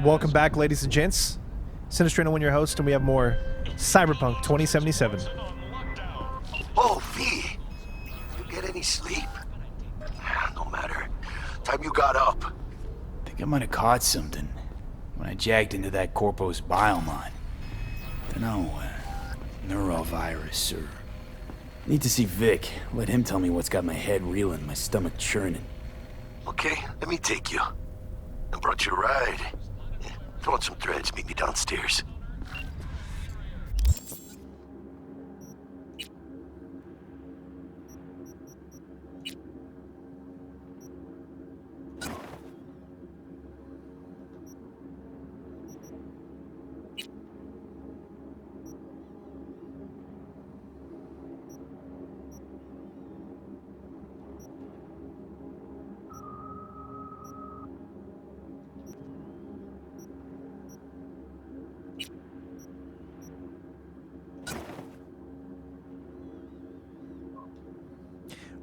Welcome back, ladies and gents. Sinistrino, your host, and we have more Cyberpunk 2077. Oh, V! You get any sleep? No matter. Time you got up. I think I might have caught something when I jacked into that Corpo's biomon. Dunno, neurovirus or... Need to see Vic. Let him tell me what's got my head reeling, my stomach churning. Okay, let me take you. I brought you a ride. Throw on some threads, meet me downstairs.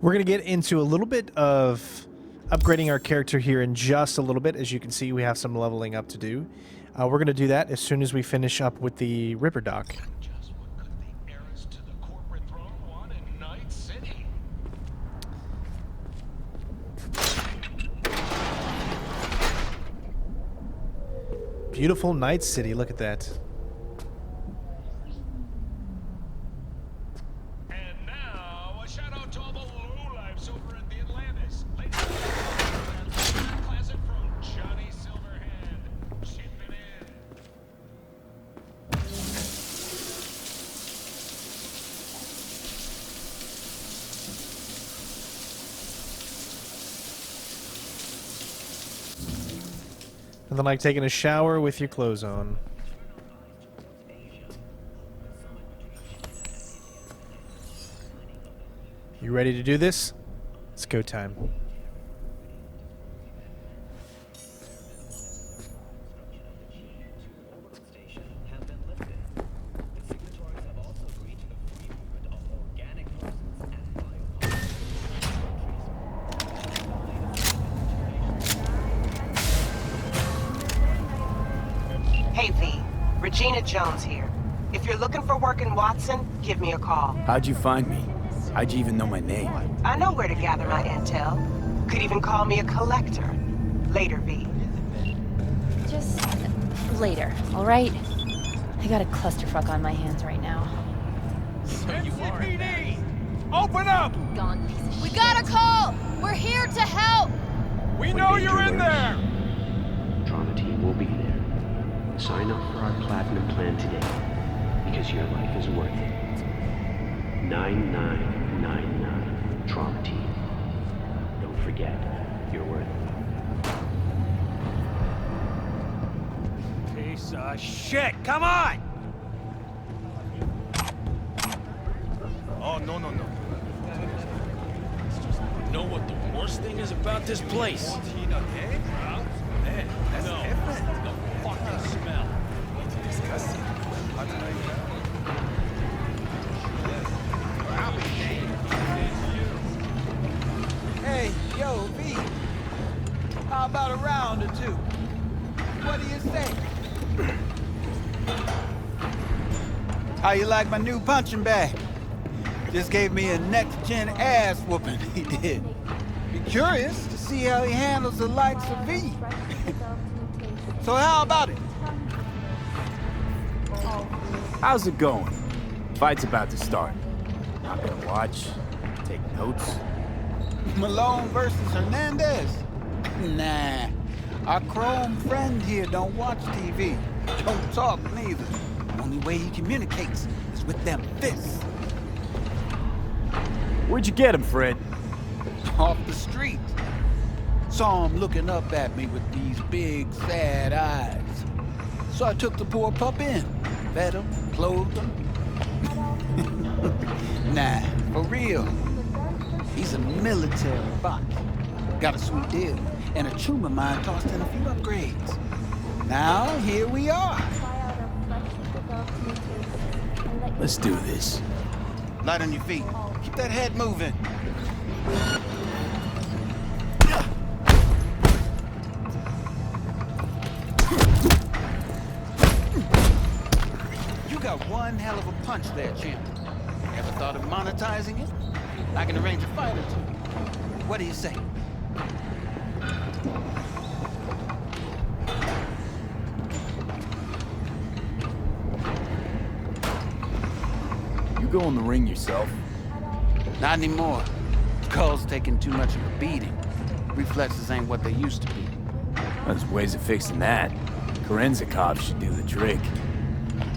We're going to get into a little bit of upgrading our character here in just a little bit. As you can see, we have some leveling up to do. We're going to do that as soon as we finish up with the Ripperdoc. Just what could the heirs to the corporate throne want in Night City? Beautiful Night City. Look at that. And now, a shout out to all the lowlifes over at the Atlantis. Ladies and gentlemen, classic from Johnny Silverhand. Shipping in. Nothing like taking a shower with your clothes on. You ready to do this? It's go time. Hey V, Regina Jones here. If you're looking for work in Watson, give me a call. How'd you find me? How'd you even know my name? I know where to gather my intel. Could even call me a collector. Later, V. Just later, all right? I got a clusterfuck on my hands right now. NCPD! Open up! Gone piece of shit. We got a call! We're here to help! We know you're in there! Drama team will be there. Sign up for our platinum plan today, because your life is worth it. 9999 Trauma Team. Don't forget, you're worth it. Piece of shit! Come on! Oh, no. You know what the worst thing is about this place? Man, that's different. The fucking smell. It's disgusting. Hey, yo, V. How about a round or two? What do you say? How you like my new punching bag? Just gave me a next-gen ass whooping, he did. Be curious to see how he handles the likes of V. So how about it? How's it going? Fight's about to start. Not gonna watch, take notes. Malone versus Hernandez? Nah. Our chrome friend here don't watch TV. Don't talk neither. Only way he communicates is with them fists. Where'd you get him, Fred? Off the street. Saw him looking up at me with these big, sad eyes. So I took the poor pup in. Fed him, clothed him. Nah, for real. He's a military bot. Got a sweet deal, and a tumor mine tossed in a few upgrades. Now, here we are. Let's do this. Light on your feet. Keep that head moving. You got one hell of a punch there, champ. Ever thought of monetizing it? I can arrange a fight or two. What do you say? You go in the ring yourself? Not anymore. Skull's taking too much of a beating. Reflexes ain't what they used to be. There's ways of fixing that. Korenzikov should do the trick.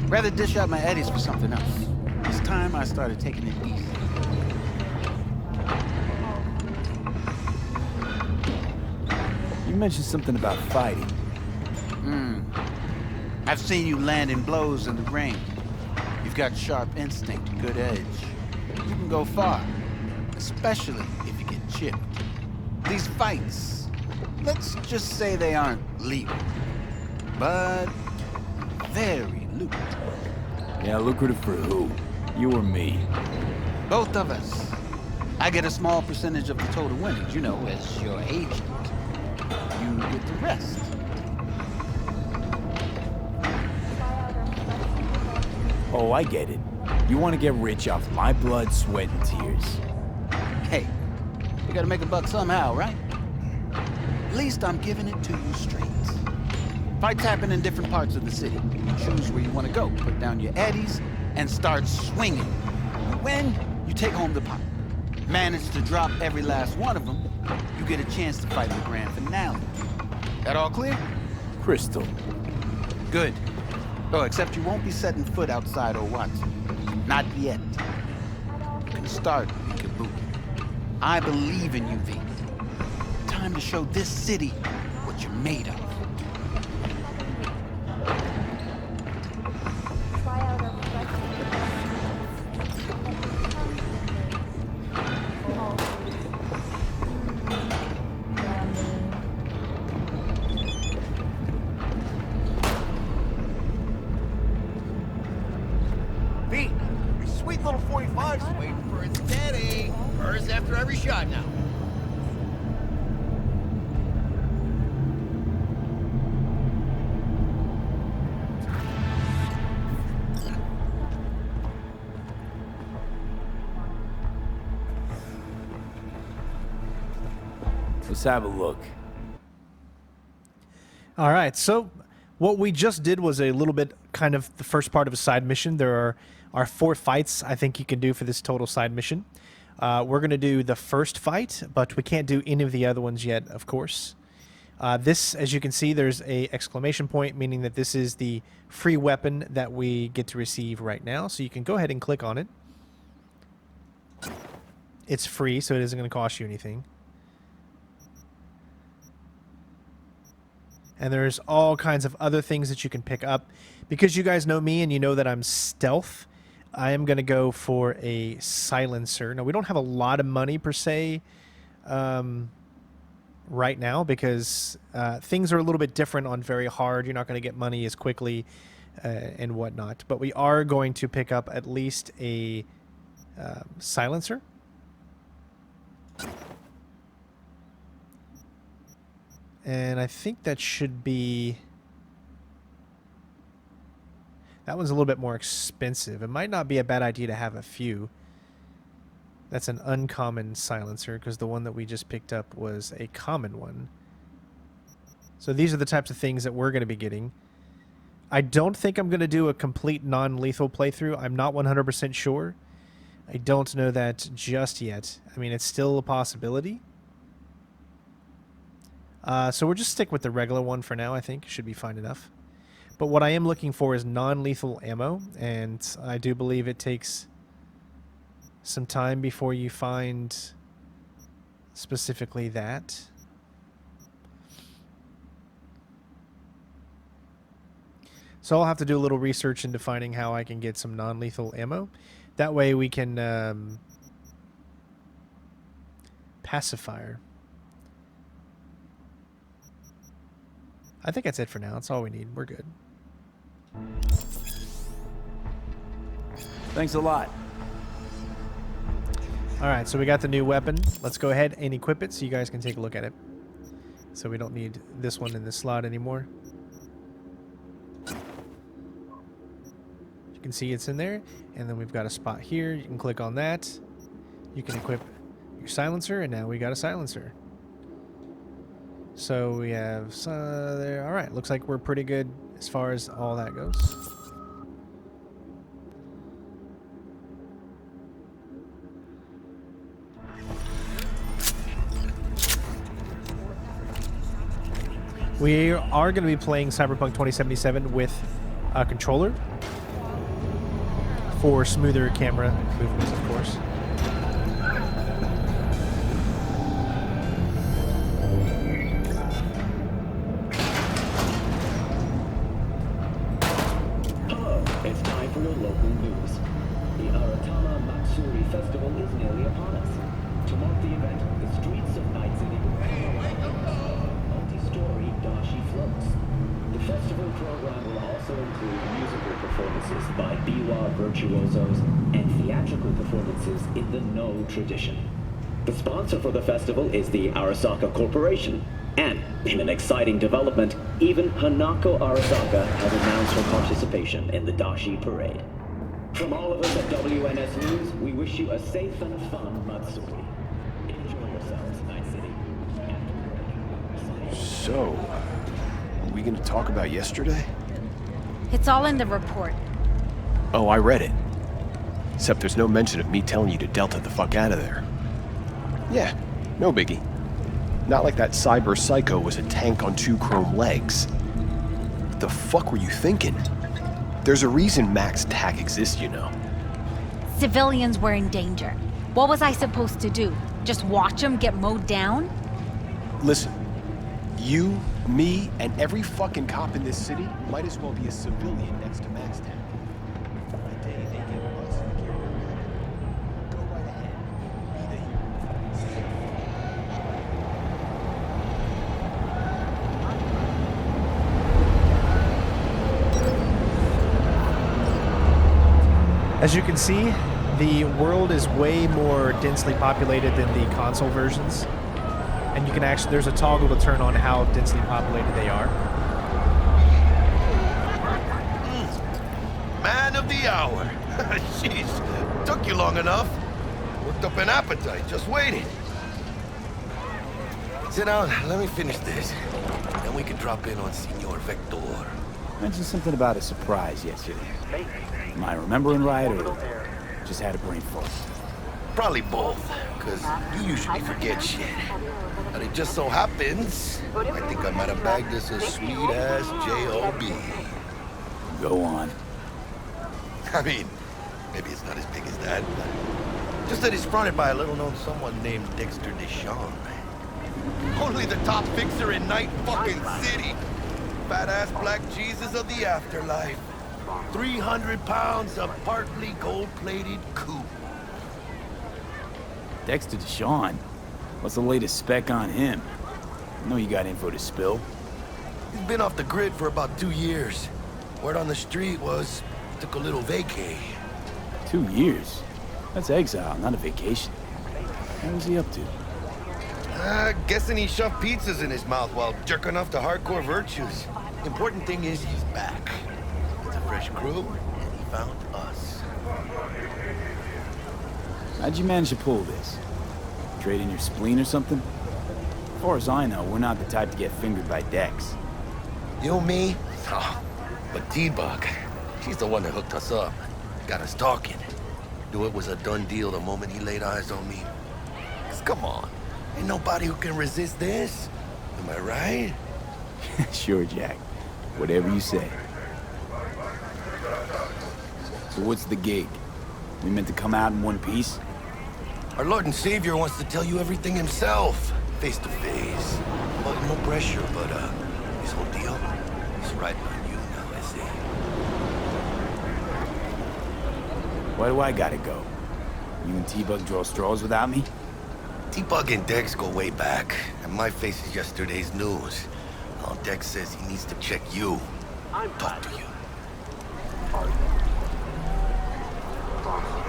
Rather dish out my eddies for something else. It's time I started taking it easy. You mentioned something about fighting. I've seen you landing blows in the ring. You've got sharp instinct, good edge. You can go far, especially if you get chipped. These fights, let's just say they aren't legal, but very lucrative. Yeah, lucrative for who? You or me? Both of us. I get a small percentage of the total winnings, you know, as your agent. You get the rest. Oh, I get it. You want to get rich off my blood, sweat, and tears. Hey, you gotta make a buck somehow, right? At least I'm giving it to you straight. Fights happen in different parts of the city. You choose where you want to go, put down your eddies, and start swinging. You win, you take home the pot. Manage to drop every last one of them, you get a chance to fight in the grand finale. That all clear? Crystal. Good. Oh, except you won't be setting foot outside or Watson. Not yet. You can start in Kabuki. I believe in you, V. Time to show this city what you're made of. Pete, your sweet little 45's waiting for its daddy. Hers after every shot now. Let's have a look. All right, so what we just did was a little bit kind of the first part of a side mission. There are 4 fights I think you can do for this total side mission. We're going to do the first fight, but we can't do any of the other ones yet, of course. This, as you can see, there's a exclamation point, meaning that this is the free weapon that we get to receive right now. So you can go ahead and click on it. It's free, so it isn't going to cost you anything. And there's all kinds of other things that you can pick up. Because you guys know me and you know that I'm stealth, I am going to go for a silencer. Now, we don't have a lot of money per se right now because things are a little bit different on very hard. You're not going to get money as quickly and whatnot. But we are going to pick up at least a silencer. And I think that should be... That one's a little bit more expensive. It might not be a bad idea to have a few. That's an uncommon silencer because the one that we just picked up was a common one. So these are the types of things that we're going to be getting. I don't think I'm going to do a complete non-lethal playthrough. I'm not 100% sure. I don't know that just yet. I mean, it's still a possibility. So we'll just stick with the regular one for now, I think. Should be fine enough. But what I am looking for is non-lethal ammo, and I do believe it takes some time before you find specifically that. So I'll have to do a little research into finding how I can get some non-lethal ammo. That way we can... pacifier. I think that's it for now. That's all we need. We're good. Thanks a lot. All right, so we got the new weapon. Let's go ahead and equip it so you guys can take a look at it. So we don't need this one in this slot anymore. can see it's in there. And then we've got a spot here. You can click on that. You can equip your silencer, and now we got a silencer. So we have there. All right, looks like we're pretty good as far as all that goes. We are going to be playing Cyberpunk 2077 with a controller for smoother camera movements, of course. Hello, it's time for your local news. The Aratama Matsuri Festival is nearly upon us. To mark the event, the streets of Night City will come alive. Multi-story dashi floats. The festival program will also include musical performances by biwa virtuosos and theatrical performances in the No tradition. The sponsor for the festival is the Arasaka Corporation, and in an exciting development, even Hanako Arasaka has announced her participation in the dashi parade. From all of us at WNS News, we wish you a safe and fun Matsuri. Enjoy yourselves, Night City. So, are we going to talk about yesterday? It's all in the report. Oh, I read it. Except there's no mention of me telling you to Delta the fuck out of there. Yeah, no biggie. Not like that cyber psycho was a tank on 2 chrome legs. What the fuck were you thinking? There's a reason Max TAC exists, you know. Civilians were in danger. What was I supposed to do? Just watch them get mowed down? Listen, you, me, and every fucking cop in this city might as well be a civilian next to Max TAC. The day they get us in the carrier, go right ahead. Be the hero. As you can see, the world is way more densely populated than the console versions. And you can actually, there's a toggle to turn on how densely populated they are. Man of the hour. Jeez, took you long enough. Worked up an appetite, just waiting. Sit down, let me finish this. Then we can drop in on Senor Vector. Mentioned something about a surprise yesterday. Am I remembering right, or just had a brain fart? Probably both, because you usually forget shit. And it just so happens, I think I might have bagged us a sweet-ass J.O.B. Go on. I mean, maybe it's not as big as that, but just that it's fronted by a little-known someone named Dexter Deshawn. Only the top fixer in Night fucking City. Fat-ass black Jesus of the afterlife. 300 pounds of partly gold-plated coupe. Dexter Deshawn? What's the latest spec on him? I know you got info to spill. He's been off the grid for about 2 years. Word on the street was he took a little vacay. 2 years? That's exile, not a vacation. What was he up to? Guessing he shoved pizzas in his mouth while jerking off to hardcore virtues. Important thing is he's back. It's a fresh crew, and he found us. How'd you manage to pull this? Trade in your spleen or something? As far as I know, we're not the type to get fingered by Dex. You, me? Oh, but T-Bug, she's the one that hooked us up. Got us talking. Knew it was a done deal the moment he laid eyes on me. 'Cause come on, ain't nobody who can resist this. Am I right? Sure, Jack. Whatever you say. So what's the gig? We meant to come out in one piece? Our Lord and Savior wants to tell you everything himself, face to face. Well, no pressure, but his whole deal is riding on you now, I see. Why do I gotta go? You and T-Bug draw straws without me? T-Bug and Dex go way back, and my face is yesterday's news. All Dex says he needs to check you. Talk to you.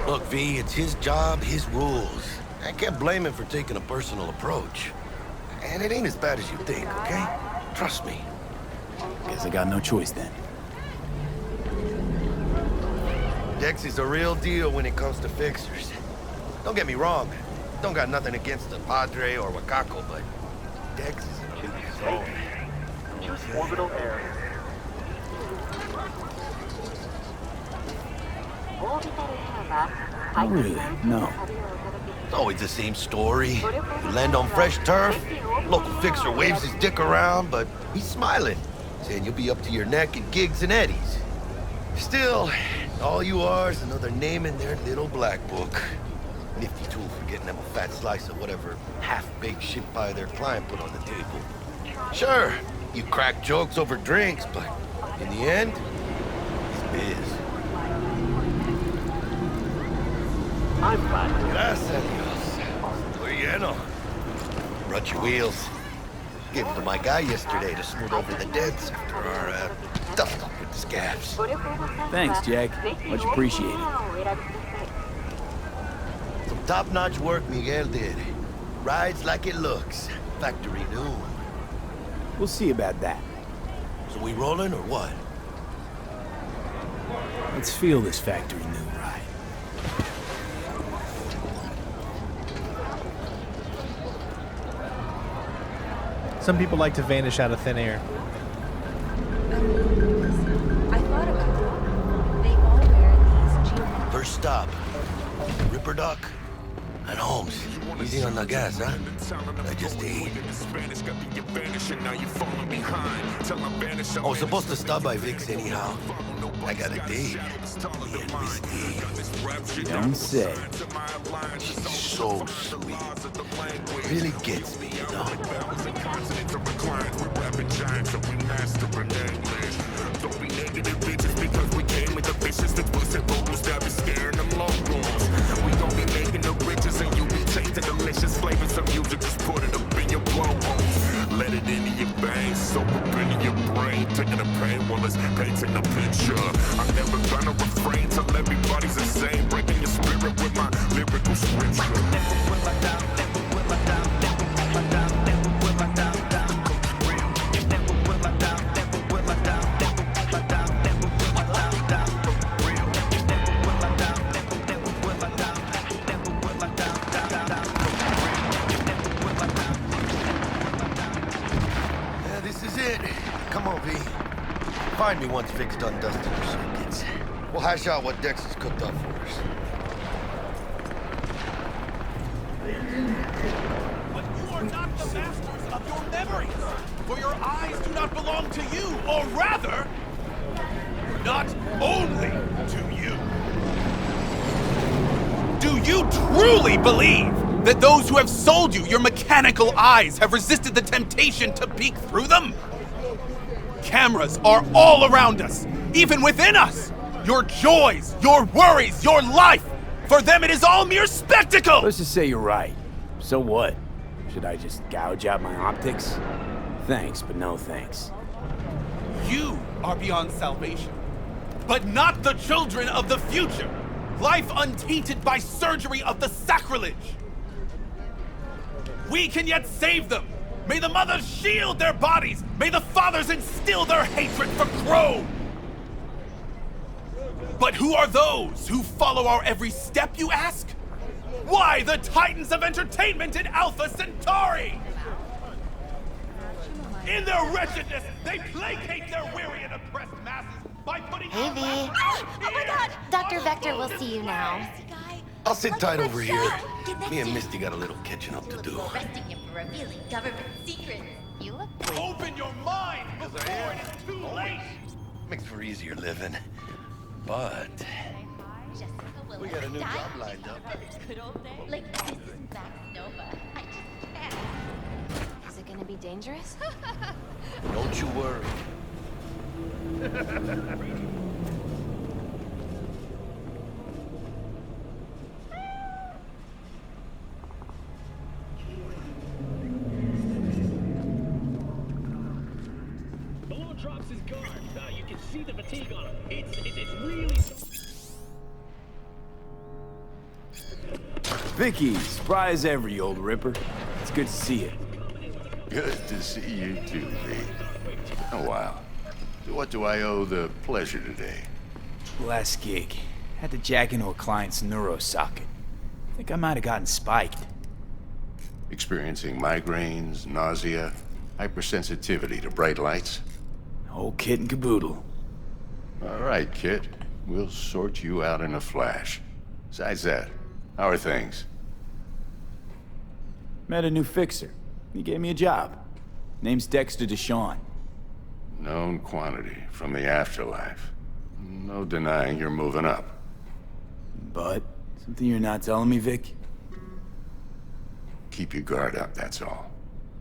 Look, V, it's his job, his rules. I can't blame him for taking a personal approach. And it ain't as bad as you think, okay? Trust me. Guess I got no choice then. Dex is a real deal when it comes to fixers. Don't get me wrong. Don't got nothing against the Padre or Wakako, but Dex is a league of his own. Use orbital air. Oh, really? No. It's always the same story. You land on fresh turf, local fixer waves his dick around, but he's smiling, saying you'll be up to your neck in gigs and eddies. Still, all you are is another name in their little black book. Nifty tool for getting them a fat slice of whatever half-baked shit pie their client put on the table. Sure, you crack jokes over drinks, but in the end, it's biz. I'm fine. Gracias, Dios. Muy lleno. Brought your wheels. Gave them to my guy yesterday to smooth over the dents after our dust up with the scabs. Thanks, Jack. Much appreciated. Some top-notch work Miguel did. Rides like it looks. Factory new. We'll see about that. So we rolling or what? Let's feel this factory new ride. Some people like to vanish out of thin air. I thought about it. They all wear these jeans. First stop. Ripperdoc and Holmes. Easy on the gas, huh? I just ate. I was supposed to stop by Vic's anyhow. I got a date. Me and Miss D. Don't say. She's so sweet. Really gets me, you know? Delicious flavors of music, just put it up in your blowholes. Let it into your veins, soak up into your brain. Taking the pain while it's painting the picture. I'm never gonna refrain till everybody's the same. Breaking your spirit with my lyrical scripture. Never will I doubt, never will I doubt, never will I doubt, never will I doubt, doubt. Never will I doubt, never will I doubt, never will I doubt, never will I doubt, doubt. Real. Never will I doubt, never will I doubt, never will I doubt, doubt, doubt. Yeah, this is it. Come on, V. Find me once Vic's done dusting her circuits. We'll hash out what Dex has cooked up for us. But you are not the masters of your memories, for your eyes do not belong to you, or rather, not only to you. Do you truly believe that those who have sold you your mechanical eyes have resisted the temptation to peek through them? Cameras are all around us, even within us. Your joys, your worries, your life. For them, it is all mere spectacle. Let's just say you're right. So what? Should I just gouge out my optics? Thanks, but no thanks. You are beyond salvation, but not the children of the future. Life untainted by surgery of the sacrilege. We can yet save them. May the mothers shield their bodies. May the fathers instill their hatred for Crow. But who are those who follow our every step, you ask? Why the titans of entertainment in Alpha Centauri? In their wretchedness, they placate their weary and oppressed masses by putting Hey, V. Oh my God! Dr. Vector will see you now. I'll sit tight over here. Me and Misty got a little catching up to do. Arresting him for revealing government secrets. You look great. Open your mind before it is too late! Makes for easier living. But we got a new job lined up. Like this is Max Nova. I just can't. Is it gonna be dangerous? Don't you worry. Balloon drops his guard. You can see the fatigue on him. It's really. Vicky, surprise every old Ripper. It's good to see you. Good to see you too, V. Oh, wow. So what do I owe the pleasure today? Last gig. Had to jack into a client's neuro socket. Think I might have gotten spiked. Experiencing migraines, nausea, hypersensitivity to bright lights? Whole kit and caboodle. All right, kid. We'll sort you out in a flash. Besides that, how are things? Met a new fixer. He gave me a job. Name's Dexter Deshawn. Known quantity from the afterlife. No denying you're moving up. But, something you're not telling me, Vic? Keep your guard up, that's all.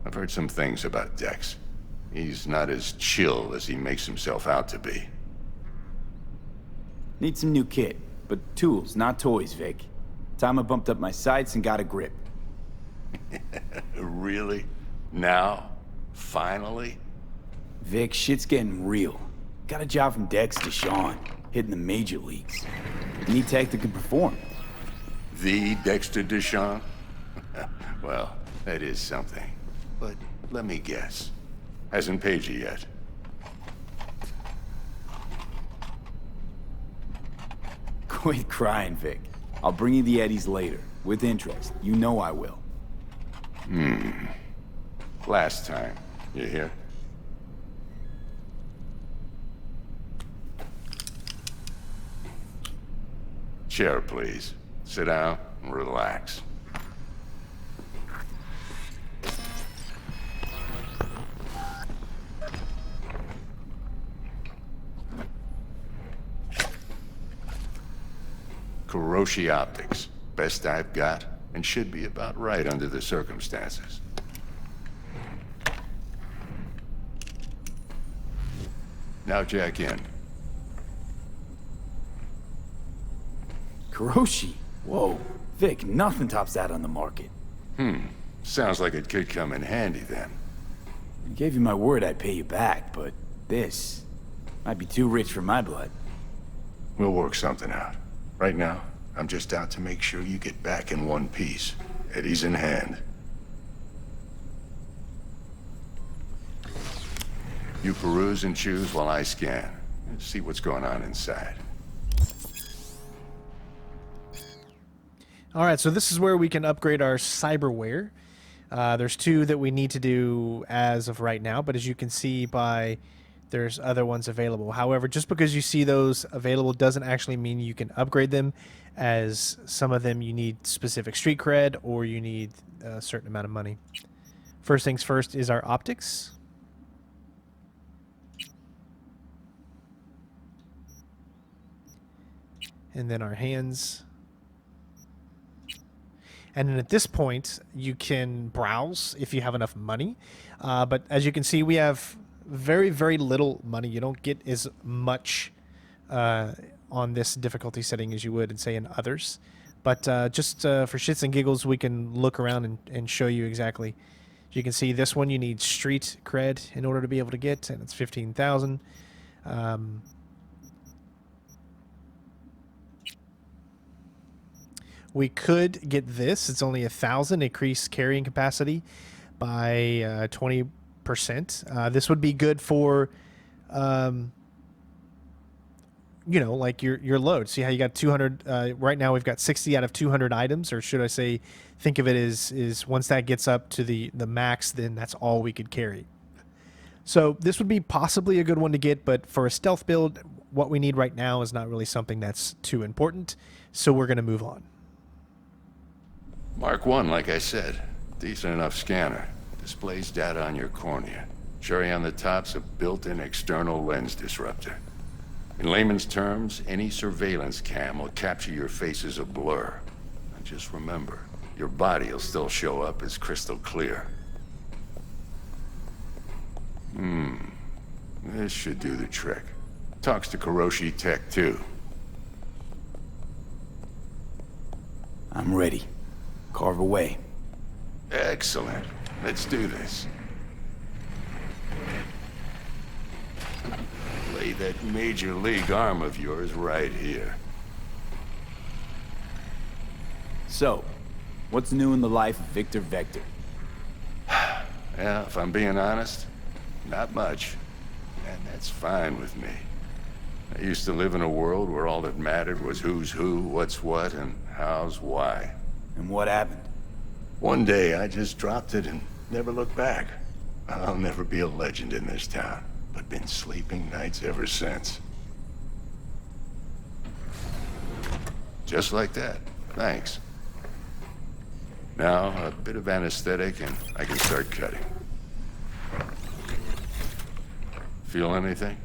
I've heard some things about Dex. He's not as chill as he makes himself out to be. Need some new kit, but tools, not toys, Vic. Time I bumped up my sights and got a grip. Really? Now? Finally? Vic, shit's getting real. Got a job from Dex Deshawn, hitting the major leagues. Need tech that can perform. The Dexter Deshawn? Well, that is something. But let me guess. Hasn't paid you yet. Quit crying, Vic. I'll bring you the eddies later, with interest. You know I will. Last time. You hear? Chair, please. Sit down and relax. Kuroshi Optics. Best I've got, and should be about right under the circumstances. Now jack in. Kuroshi? Whoa. Vic, nothing tops that on the market. Sounds like it could come in handy then. I gave you my word I'd pay you back, but this might be too rich for my blood. We'll work something out. Right now, I'm just out to make sure you get back in one piece. Eddie's in hand. You peruse and choose while I scan. See what's going on inside. All right, so this is where we can upgrade our cyberware. There's two that we need to do as of right now, but as you can see there's other ones available. However, just because you see those available doesn't actually mean you can upgrade them, as some of them you need specific street cred or you need a certain amount of money. First things first is our optics. And then our hands. And then at this point, you can browse if you have enough money. But as you can see, we have very, very little money. You don't get as much on this difficulty setting as you would, say, in others. But just for shits and giggles, we can look around and show you exactly. You can see this one you need street cred in order to be able to get, and it's 15,000. We could get this. It's only 1,000. Increase carrying capacity by 20%. This would be good for, like your load. See how you got 200. Right now we've got 60 out of 200 items, or should I say, think of it as once that gets up to the max, then that's all we could carry. So this would be possibly a good one to get, but for a stealth build, what we need right now is not really something that's too important. So we're going to move on. Mark 1, like I said. Decent enough scanner. Displays data on your cornea. Cherry on the top's a built-in external lens disruptor. In layman's terms, any surveillance cam will capture your face as a blur. And just remember, your body will still show up as crystal clear. This should do the trick. Talks to Kuroshi Tech, too. I'm ready. Carve away. Excellent. Let's do this. Lay that major league arm of yours right here. So, what's new in the life of Victor Vector? Yeah, if I'm being honest, not much. And that's fine with me. I used to live in a world where all that mattered was who's who, what's what, and how's why. And what happened? One day, I just dropped it and never looked back. I'll never be a legend in this town, but been sleeping nights ever since. Just like that. Thanks. Now, a bit of anesthetic and I can start cutting. Feel anything?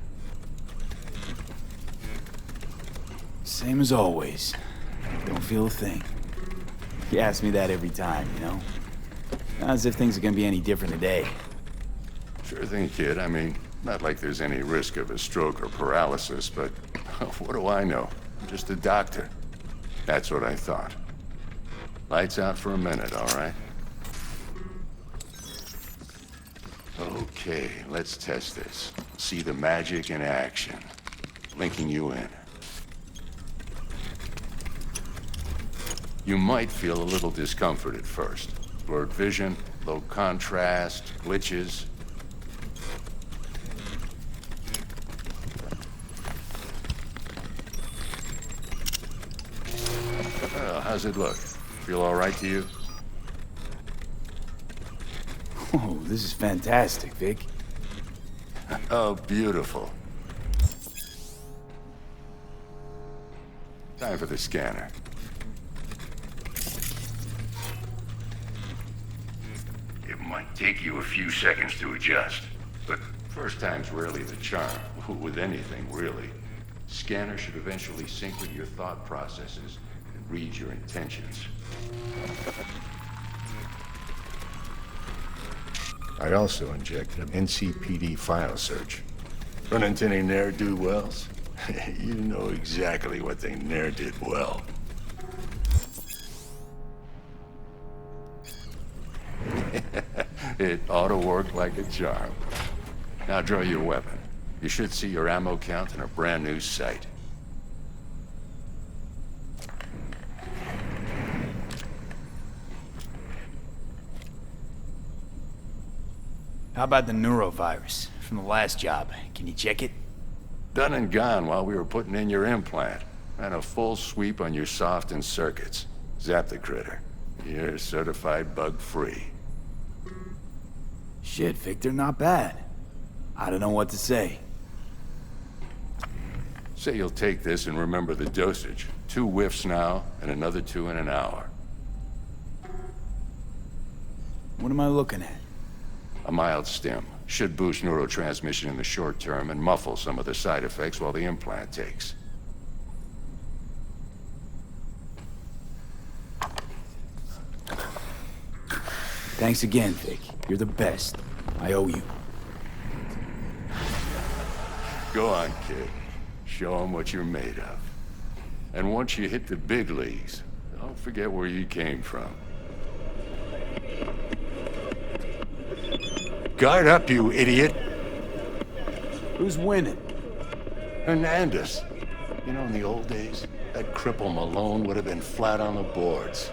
Same as always. Don't feel a thing. You ask me that every time, you know? Not as if things are gonna be any different today. Sure thing, kid. I mean, not like there's any risk of a stroke or paralysis, but what do I know? I'm just a doctor. That's what I thought. Lights out for a minute, all right? Okay, let's test this. See the magic in action. Linking you in. You might feel a little discomfort at first. Blurred vision, low contrast, glitches. Well, how's it look? Feel all right to you? Oh, this is fantastic, Vic. Oh, beautiful. Time for the scanner. It might take you a few seconds to adjust, but first time's rarely the charm, with anything, really. Scanner should eventually sync with your thought processes and read your intentions. I also injected an NCPD file search. Run into any ne'er-do-wells? You know exactly what they ne'er did well. It ought to work like a charm. Now draw your weapon. You should see your ammo count in a brand new sight. How about the neurovirus from the last job? Can you check it? Done and gone while we were putting in your implant. Ran a full sweep on your soft and circuits. Zap the critter. You're certified bug-free. Shit, Victor, not bad. I don't know what to say. Say you'll take this and remember the dosage. 2 whiffs now, and another 2 in an hour. What am I looking at? A mild stim. Should boost neurotransmission in the short term and muffle some of the side effects while the implant takes. Thanks again, Vic. You're the best. I owe you. Go on, kid. Show them what you're made of. And once you hit the big leagues, don't forget where you came from. Guard up, you idiot! Who's winning? Hernandez. You know, in the old days, that cripple Malone would have been flat on the boards.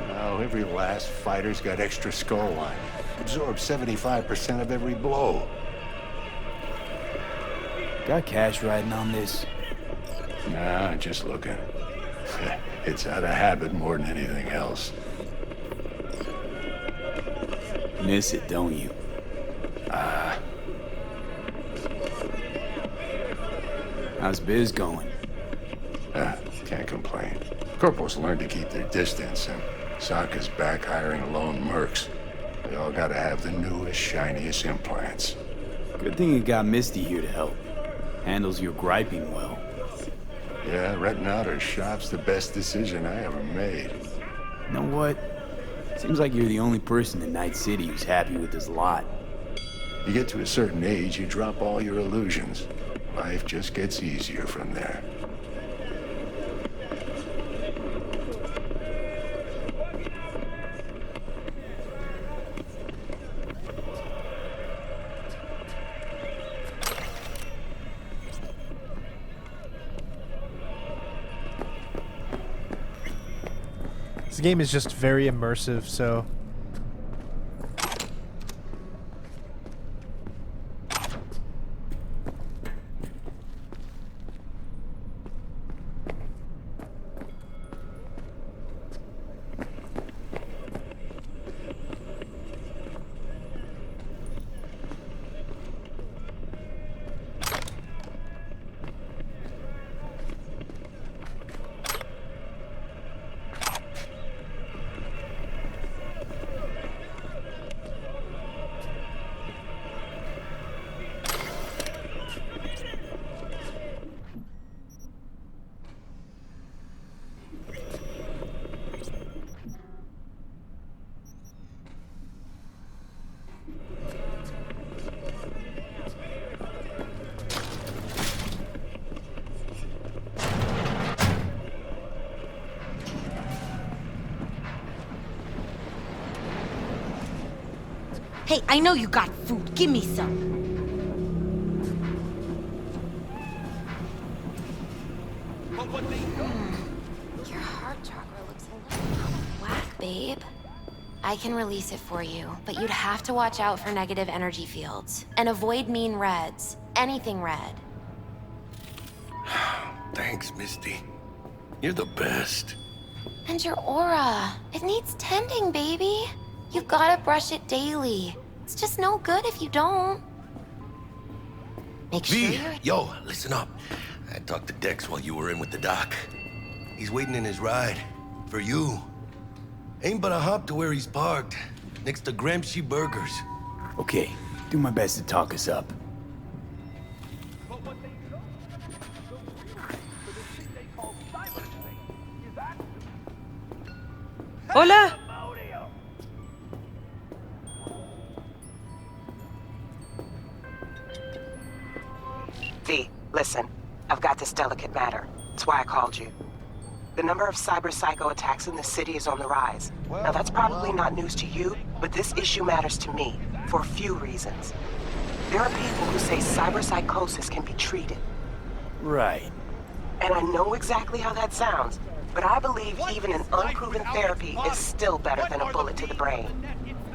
Now, every last fighter's got extra skull line. Absorbs 75% of every blow. Got cash riding on this? Nah, just looking. It's out of habit more than anything else. Miss it, don't you? How's biz going? Can't complain. Corporals learn to keep their distance, and Sokka's back hiring lone mercs. They all gotta have the newest, shiniest implants. Good thing you got Misty here to help. Handles your griping well. Yeah, renting out her shop's the best decision I ever made. You know what? Seems like you're the only person in Night City who's happy with this lot. You get to a certain age, you drop all your illusions. Life just gets easier from there. This game is just very immersive, so Hey, I know you got food. Give me some. Your heart chakra looks a little out of whack, babe. I can release it for you, but you'd have to watch out for negative energy fields. And avoid mean reds. Anything red. Thanks, Misty. You're the best. And your aura. It needs tending, baby. You've gotta brush it daily. It's just no good if you don't. Make sure V, you're... yo, listen up. I talked to Dex while you were in with the doc. He's waiting in his ride. For you. Ain't but a hop to where he's parked. Next to Gramsci Burgers. Okay, do my best to talk us up. Hola! V, listen. I've got this delicate matter. That's why I called you. The number of cyber-psycho attacks in the city is on the rise. Now, that's probably not news to you, but this issue matters to me for a few reasons. There are people who say cyberpsychosis can be treated. Right. And I know exactly how that sounds, but I believe even an unproven therapy is still better than a bullet to the brain.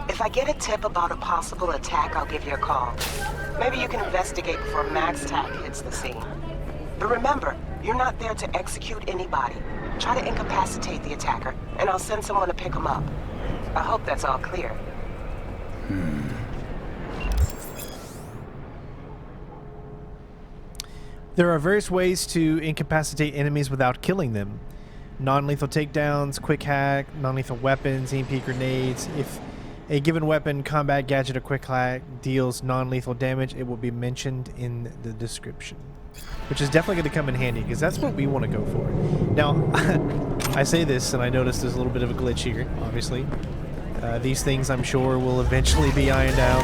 If I get a tip about a possible attack, I'll give you a call. Maybe you can investigate before Max Tack hits the scene. But remember, you're not there to execute anybody. Try to incapacitate the attacker, and I'll send someone to pick him up. I hope that's all clear. There are various ways to incapacitate enemies without killing them. Non-lethal takedowns, quick hack, non-lethal weapons, EMP grenades. If a given weapon, combat gadget, or quick hack deals non-lethal damage, it will be mentioned in the description. Which is definitely going to come in handy, because that's what we want to go for. Now, I say this, and I notice there's a little bit of a glitch here, obviously. These things, I'm sure, will eventually be ironed out.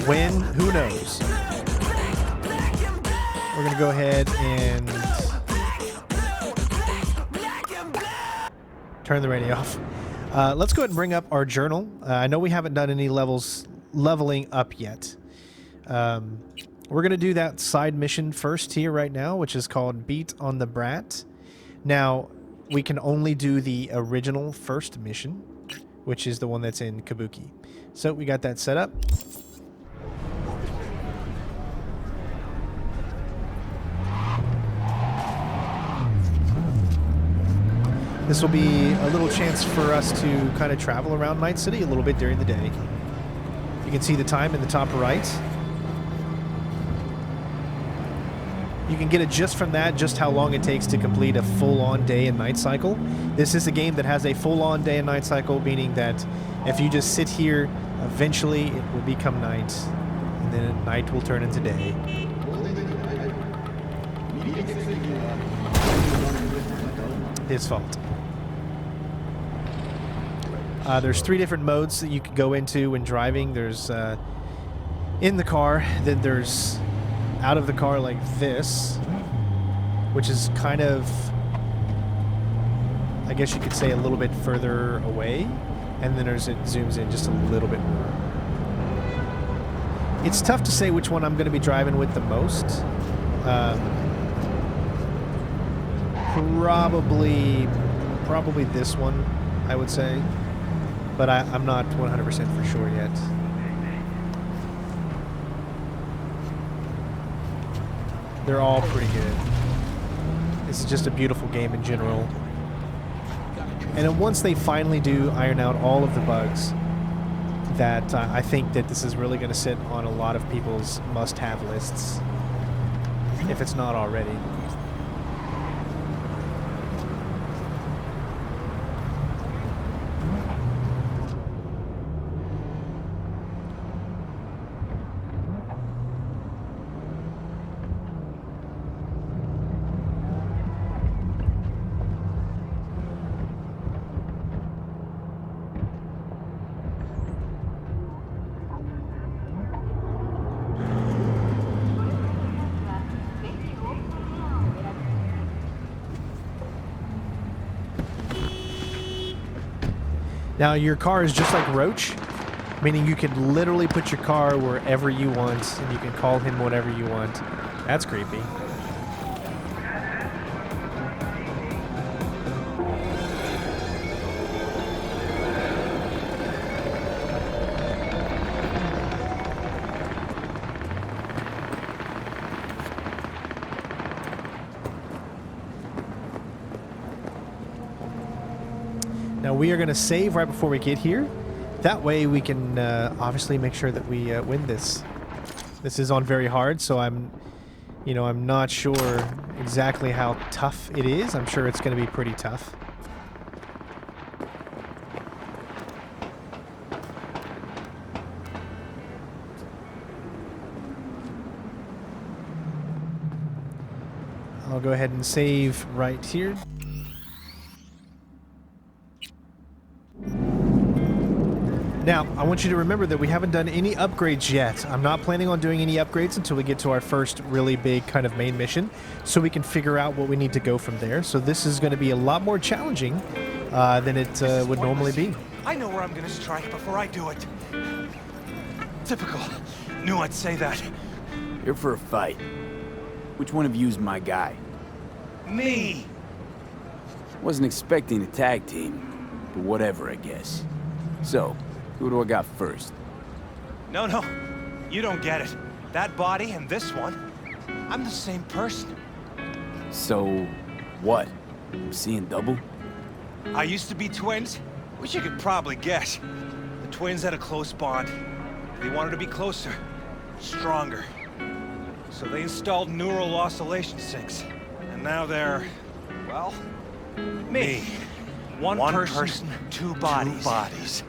When? Who knows? We're going to go ahead and turn the radio off. Let's go ahead and bring up our journal. I know we haven't done any leveling up yet. We're going to do that side mission first here right now, which is called Beat on the Brat. Now, we can only do the original first mission, which is the one that's in Kabuki. So we got that set up. This will be a little chance for us to kind of travel around Night City a little bit during the day. You can see the time in the top right. You can get it just from that, just how long it takes to complete a full-on day and night cycle. This is a game that has a full-on day and night cycle, meaning that if you just sit here, eventually it will become night, and then night will turn into day. His fault. There's 3 different modes that you can go into when driving. There's in the car, then there's out of the car like this, which is kind of, I guess you could say, a little bit further away, and then there's it zooms in just a little bit more. It's tough to say which one I'm going to be driving with the most. Probably this one, I would say, but I'm not 100% for sure yet. They're all pretty good. It's just a beautiful game in general. And then once they finally do iron out all of the bugs, that I think that this is really going to sit on a lot of people's must-have lists, if it's not already. Now, your car is just like Roach. Meaning you can literally put your car wherever you want, and you can call him whatever you want. That's creepy. Now we are going to save right before we get here. That way we can obviously make sure that we win this. This is on very hard, so I'm not sure exactly how tough it is. I'm sure it's going to be pretty tough. I'll go ahead and save right here. Now, I want you to remember that we haven't done any upgrades yet. I'm not planning on doing any upgrades until we get to our first really big kind of main mission, so we can figure out what we need to go from there. So this is going to be a lot more challenging than it would normally be. I know where I'm going to strike before I do it. Typical. Knew I'd say that. Here for a fight. Which one of you's my guy? Me! Wasn't expecting a tag team, but whatever, I guess. So, who do I got first? No, you don't get it. That body and this one, I'm the same person. So, what? I'm seeing double? I used to be twins, which you could probably guess. The twins had a close bond. They wanted to be closer, stronger. So they installed neural oscillation sinks. And now they're, well, me. One person, two bodies.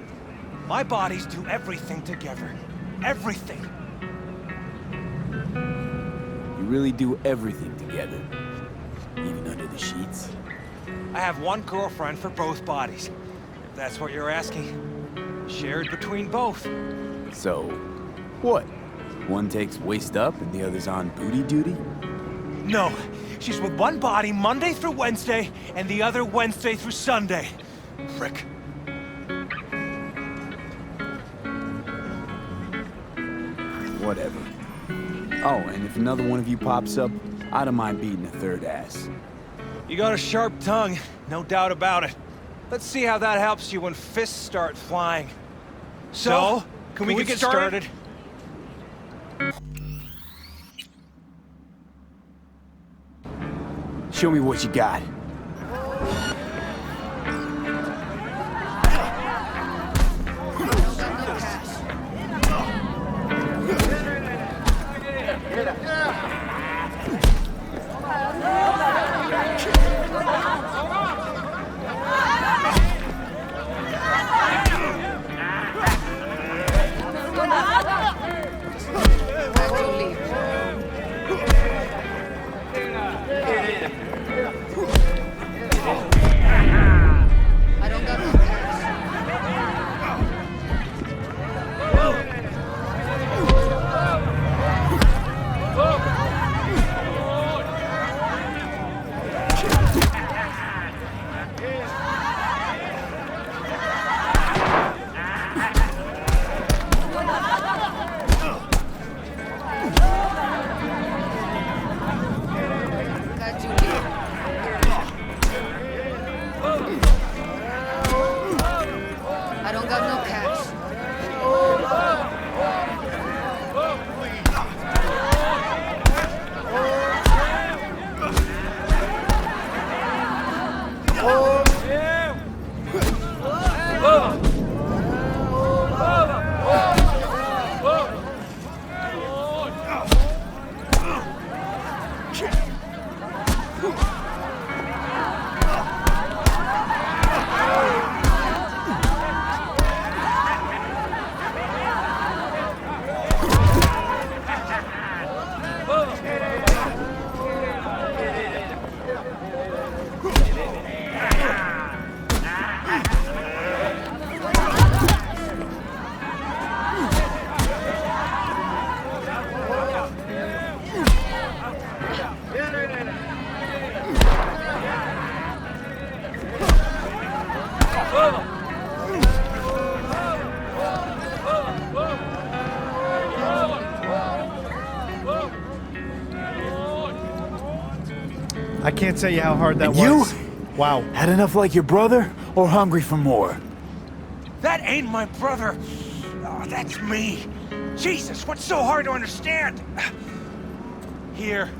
My bodies do everything together. Everything. You really do everything together? Even under the sheets? I have one girlfriend for both bodies. If that's what you're asking. Shared between both. So, what? One takes waist up and the other's on booty duty? No. She's with one body Monday through Wednesday, and the other Wednesday through Sunday. Frick. Whatever. Oh, and if another one of you pops up, I don't mind beating a third ass. You got a sharp tongue, no doubt about it. Let's see how that helps you when fists start flying. So, can we get started? Show me what you got. I can't tell you how hard that And was. you? Wow. Had enough like your brother, or hungry for more? That ain't my brother. Oh, that's me. Jesus, what's so hard to understand? Here,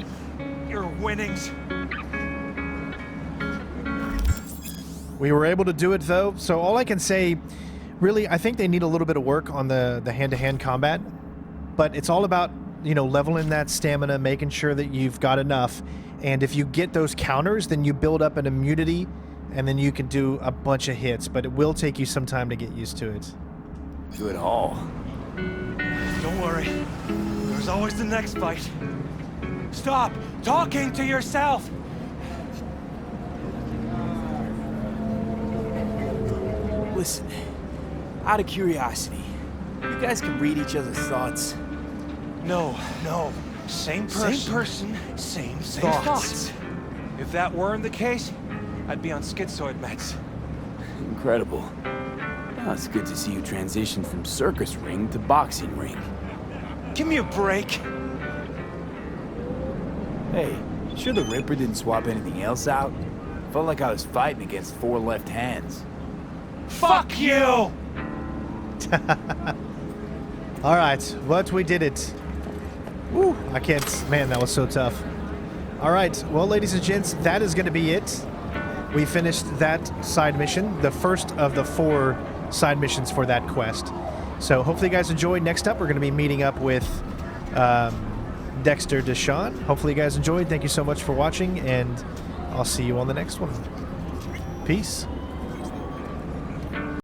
your winnings. We were able to do it though, so all I can say, really, I think they need a little bit of work on the hand-to-hand combat, but it's all about, you know, leveling that stamina, making sure that you've got enough, and if you get those counters, then you build up an immunity, and then you can do a bunch of hits, but it will take you some time to get used to it. Good haul. Don't worry. There's always the next fight. Stop talking to yourself! Listen, out of curiosity, you guys can read each other's thoughts? No. Same person, same thoughts. If that weren't the case, I'd be on schizoid meds. Incredible. Now it's good to see you transition from circus ring to boxing ring. Give me a break. Hey, sure the Ripper didn't swap anything else out? Felt like I was fighting against 4 left hands. Fuck you! Alright, but we did it. Woo, I can't, man, that was so tough. Alright, well, ladies and gents, that is going to be it. We finished that side mission, the first of the 4 side missions for that quest. So hopefully you guys enjoyed. Next up, we're going to be meeting up with Dexter Deshawn. Hopefully you guys enjoyed. Thank you so much for watching, and I'll see you on the next one. Peace.